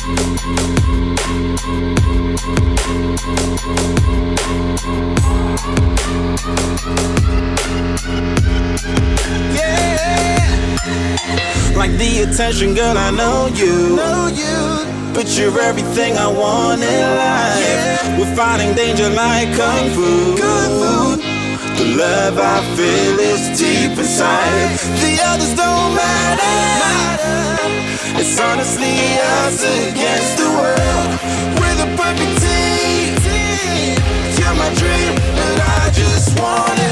Like the attention, girl, I know you. But you're everything I want in life. We're fighting danger like Kung Fu. The love I feel is deep inside. The others don't matter. It's honestly us against the world. We're the perfect team. You're my dream, and I just want it.